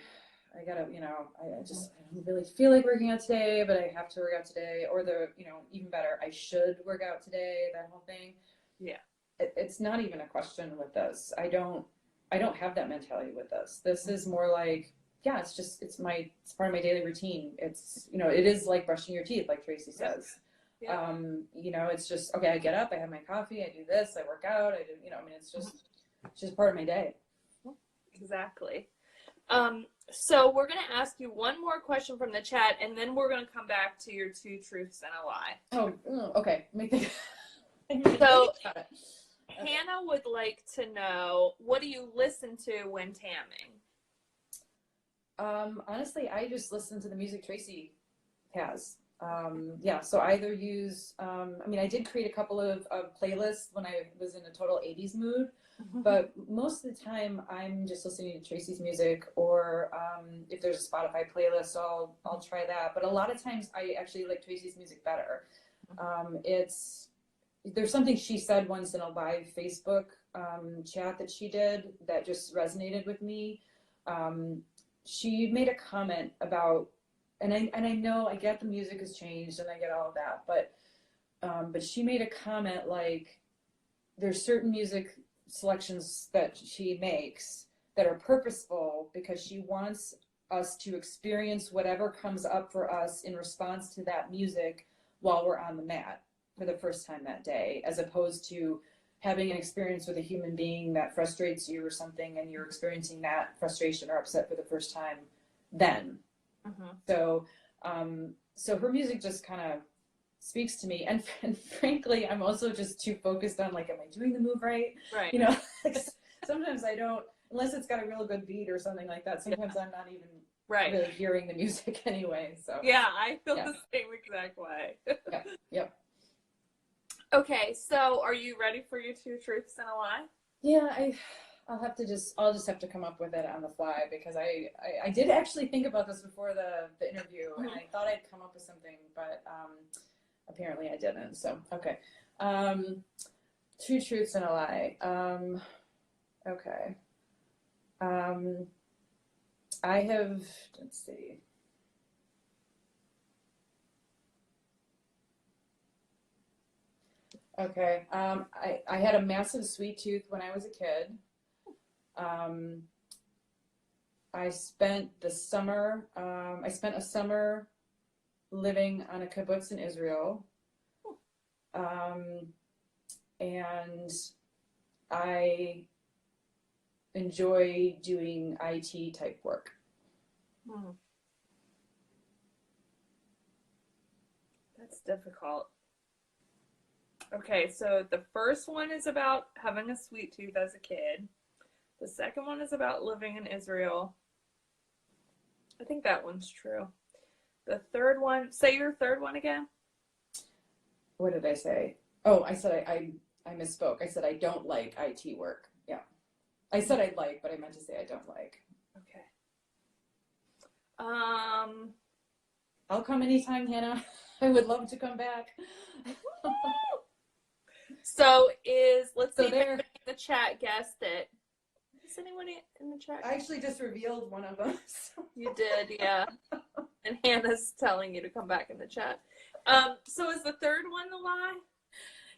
I gotta, I don't really feel like working out today, but I have to work out today. Or even better, I should work out today, that whole thing. Yeah. It's not even a question with this. I don't have that mentality with this. This is more like, yeah, it's part of my daily routine. It is like brushing your teeth, like Tracy says. Yeah. It's just, okay, I get up, I have my coffee, I do this, I work out, I do, it's just part of my day. Exactly. So we're going to ask you one more question from the chat, and then we're going to come back to your two truths and a lie. Okay. So Okay. Hannah would like to know, what do you listen to when tamming? Honestly, I just listen to the music Tracy has. So I either use, I did create a couple of playlists when I was in a total 80s mood, but most of the time I'm just listening to Tracy's music, or if there's a Spotify playlist, I'll try that. But a lot of times I actually like Tracy's music better. There's something she said once in a live Facebook chat that she did that just resonated with me. She made a comment about, and I know I get the music has changed and I get all of that, but she made a comment like, there's certain music selections that she makes that are purposeful because she wants us to experience whatever comes up for us in response to that music while we're on the mat for the first time that day, as opposed to having an experience with a human being that frustrates you or something, and you're experiencing that frustration or upset for the first time then. So so her music just kind of speaks to me, and frankly I'm also just too focused on like, am I doing the move right? Right. You know, like, sometimes I don't, unless it's got a real good beat or something like that, sometimes I'm not even really hearing the music anyway. So yeah, I feel the same exact way. Yep. Okay, so are you ready for your 2 truths and a lie? Yeah, I'll just have to come up with it on the fly, because I did actually think about this before the interview, and I thought I'd come up with something, but apparently I didn't. So okay, 2 truths and a lie. Okay. I have, let's see. Okay. I had a massive sweet tooth when I was a kid. I spent a summer living on a kibbutz in Israel. And I enjoy doing IT type work. That's difficult. Okay, so the first one is about having a sweet tooth as a kid. The second one is about living in Israel. I think that one's true. The third one, say your third one again. What did I say? Oh, I said I misspoke. I said I don't like IT work. Yeah. I said I like, but I meant to say I don't like. Okay. I'll come anytime, Hannah. I would love to come back. So let's see if anybody in the chat guessed it. Is anyone in the chat? I actually just revealed one of them. So. You did, yeah. And Hannah's telling you to come back in the chat. So is the third one the lie?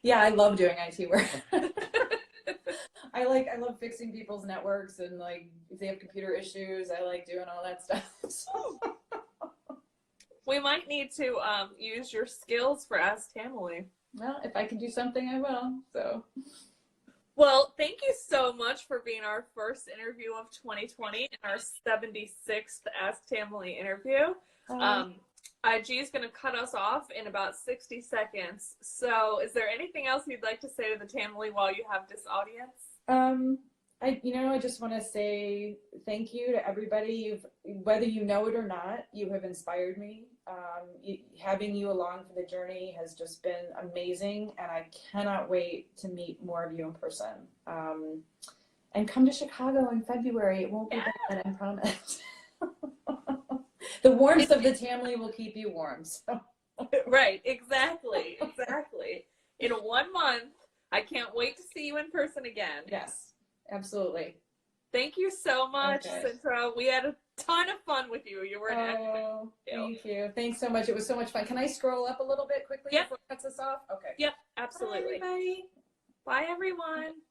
Yeah, I love doing IT work. I love fixing people's networks, and like if they have computer issues, I like doing all that stuff. So. We might need to use your skills for Ask Tamily. Well, if I can do something, I will. So. Well, thank you so much for being our first interview of 2020 and our 76th Ask Tamily interview. IG is going to cut us off in about 60 seconds. So is there anything else you'd like to say to the Tamily while you have this audience? I just want to say thank you to everybody. Whether you know it or not, you have inspired me. Having you along for the journey has just been amazing, and I cannot wait to meet more of you in person. And come to Chicago in February. It won't be bad, I promise. The warmth of the Tamily will keep you warm. So. Right, exactly. In 1 month, I can't wait to see you in person again. Yes, absolutely. Thank you so much, Cintra. We had a ton of fun with you. You were an excellent. Thank you. Thanks so much. It was so much fun. Can I scroll up a little bit quickly before it cuts us off? Okay. Yep, absolutely. Bye, everybody. Bye, everyone.